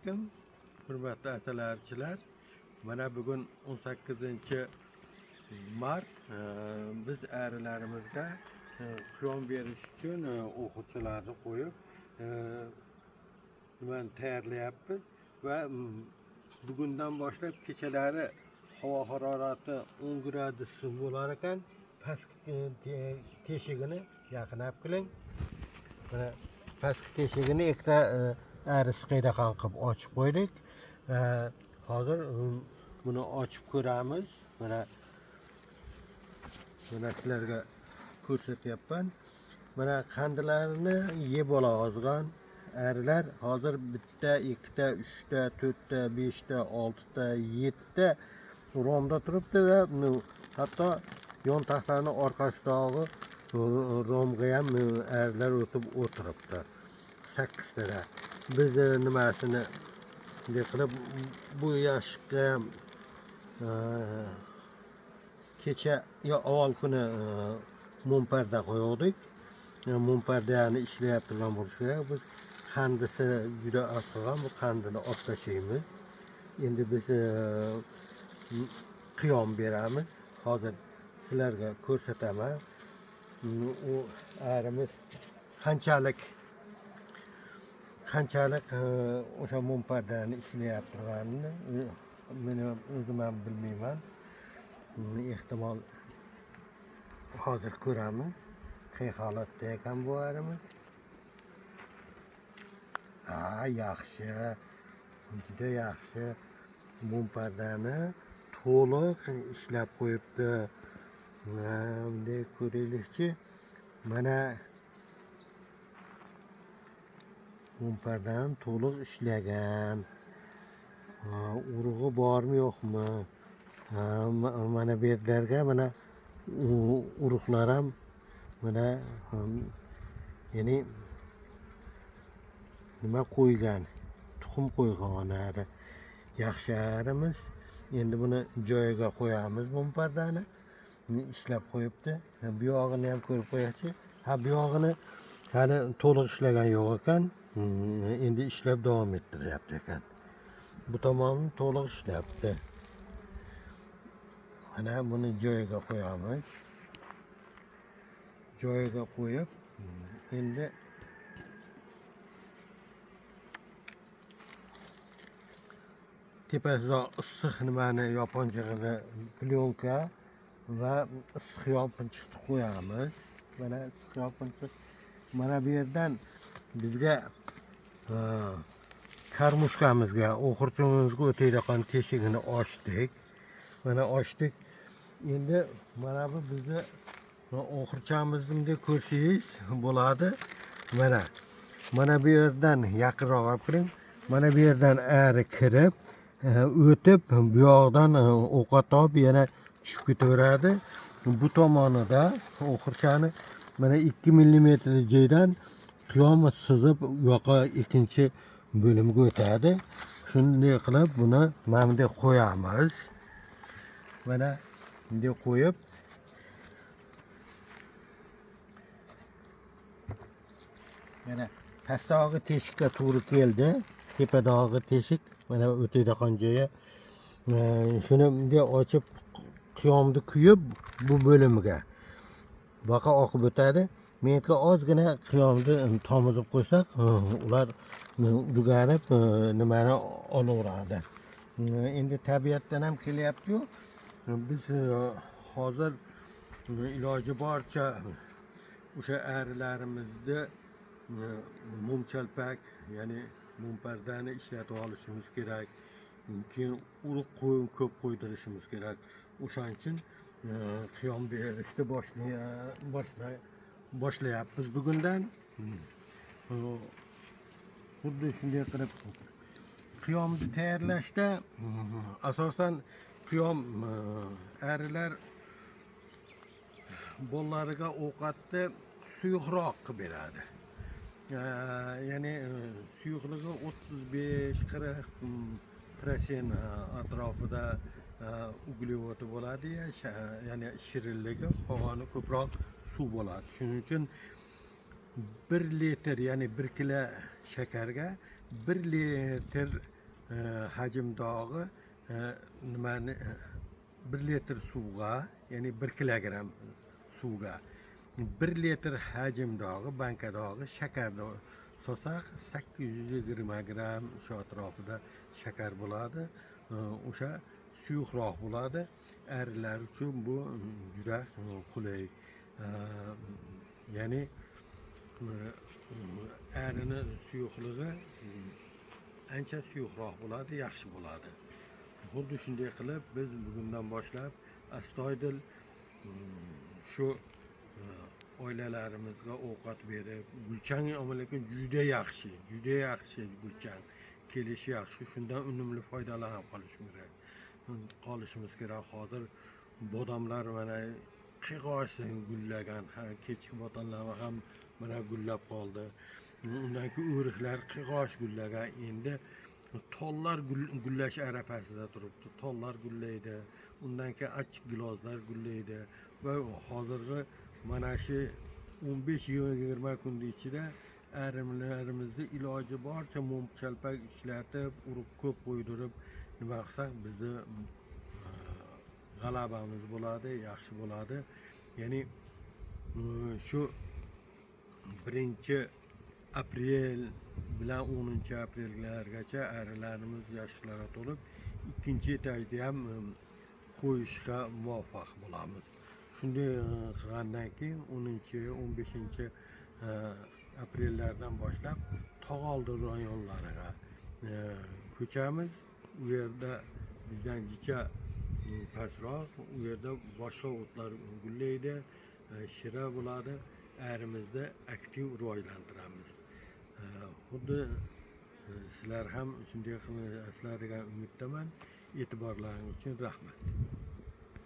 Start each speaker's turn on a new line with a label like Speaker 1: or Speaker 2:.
Speaker 1: alaykum, hurmatli asalarchilar. Mana bugun 18-mart. Biz arilarimizga qiyom berish uchun o'quvchilarni qo'yib nimani tayyorlayapmiz va bugundan boshlab kechalari havo harorati 10 gradus bo'lar ekan. Pastki teshigini yaqinlab qiling. Mana pastki teshigini ikkita ari siqaydigan qilib ochib qo'ydik. Hozir buni ochib ko'ramiz. Mana sizlarga ko'rsatyapman. Mana qandilarini yeb oladigan arilar hozir bitta, ikkita, uchta, to'rtta, beshta, oltita, yettita romda turibdi va hatto yon taxtani orqasidagi romga ham arilar o'tib o'tiribdi. 8 tada. Biz nimasini qilib bu yoshga ham kecha yo avval kuni mumparda qo'ydik. Mumpardani ishlayaptigan bo'lishi kerak. Biz qandisi juda oz qolgan, bu qandini olib tashlaymiz. Endi biz qiyom beramiz. Hozir sizlarga ko'rsataman. U arimiz qanchalik o'sha mumpardani ishlayaptiganini men o'zim ham bilmayman. Ehtimol hozir ko'ramiz. Qay holatda ekan bu arimiz. Yaxshi. Juda yaxshi. Mumpardani to'liq ishlab qo'yibdi. Bunday ko'rilishicha mana mumpardan to'liq ishlagan. Urug'i bormi yo'qmi? Mana bu yerlarga mana urug'lar ham mana ya'ni nima qo'ygan? Tuxum qo'ygan ari. Yaxshi arimiz. Endi buni joyiga qo'yamiz mumpardani. Ishlab qo'yibdi. Bu yog'ini ham ko'rib qo'yaychi. Bu yog'ini hali to'liq ishlagan yo'q ekan. Endi ishlab davom ettiryapti ekan. Bu tomonini to'liq ishlabdi. Mana buni joyiga qo'yamiz. Joyiga qo'yib, endi tepasida issiq nimani yoponchig'ini plyonka va issiq yopinchiqni qo'yamiz. Mana issiq yopinchiq. Mana bu yerdan bizga karmushkamizga, o'qurchimizga o'taydigan teshigini ochdik. Mana ochdik. Endi mana bu bizni o'qurchamizni ko'rsangiz bo'ladi. Mana bu yerdan yaqinroq olib kiring. Mana bu yerdan ari kirib, o'tib, bu yoqdan ovqat olib yana tushib ketaveradi. Bu tomonida o'qurchani mana 2 mm joydan qiyom sizib, u yoqqa ikkinchi bo'limga o'tadi. Shunday qilib buni mana bunday qo'yamiz. Mana bunday qo'yib mana pastdagi teshikka to'g'ri keldi. Tepadagi teshik mana o'taydigan joyi. Shuni bunday ochib qiyomni kuyib bu bo'limiga baqa oqib o'tadi. Menga ozgina qiyomni tomizib qo'ysak, ular buganib nimani olaveradi. Endi tabiatdan ham kelyapti-yu. Biz hozir iloji boricha o'sha arilarimizni mumchalpak, ya'ni mumpardani ishlatib olishimiz kerak. Keyin urug' ko'p qo'ydirishimiz kerak. O'shaning uchun qiyom berishni boshlayapmiz bugundan. Xuddi shunday qilib qiyomni tayyorlashda asosan qiyom arilar bolalariga ovqatni suyuqroq qilib beradi. Ya'ni suyuqligi 35-40% atrofida uglevodi bo'ladi, ya'ni shirinligi, qolgani ko'proq suv bo'ladi. Shuning uchun 1 litr, ya'ni 1 kilo shakarga 1 litr hajmdagi nimani 1 litr suvga, ya'ni 1 kilogramm suvga 1 litr hajmdagi bankadagi shakarni solsak 820 gramm shu atrofida shakar bo'ladi. O'sha suyuqroq bo'ladi. Arilar uchun bu juda qulay. Ya'ni arini suyuqligi ancha suyuqroq bo'ladi, yaxshi bo'ladi. Xuddi shunday qilib biz bugundan boshlab astoydil shu oilalarimizga ovqat berib, gulchang lekin juda yaxshi gulchang kelishi yaxshi. Shundan unumli foydalanib qolishimiz kerak. Hozir bodomlar mana qiyg'osin gullagan, kechki bodomlar ham mana gullab qoldi. Undan keyin o'riklar qiyg'osh gullagan. Endi tollar gullash arafasida turibdi. Tollar gullaydi. Undan keyin achchiq gilozlar gullaydi va hozirgi mana shu 15-20 kun ichida arimlarimizni iloji boricha mum chalpak ishlatib, urib ko'p qo'ydirib nima qilsak bizni g'alabamiz bo'ladi, yaxshi bo'ladi. Ya'ni shu 1-aprel bilan 10-aprelgacha arilarimiz yoshliklarga to'lib, ikkinchi etajda ham qo'yishga muvaffaq bo'lamiz. Shunday qilgandan keyin 10-15-aprellardan boshlab tog'oldi rayonlariga ko'chamiz. U yerda bizdan jicha pastroq, u yerda boshqa o'tlar gullaydi, shira bo'ladi. Arimizda aktiv rivojlantiramiz. Xuddi sizlar ham shunday qilasizlar degan umiddaman. E'tiborlaringiz uchun rahmat.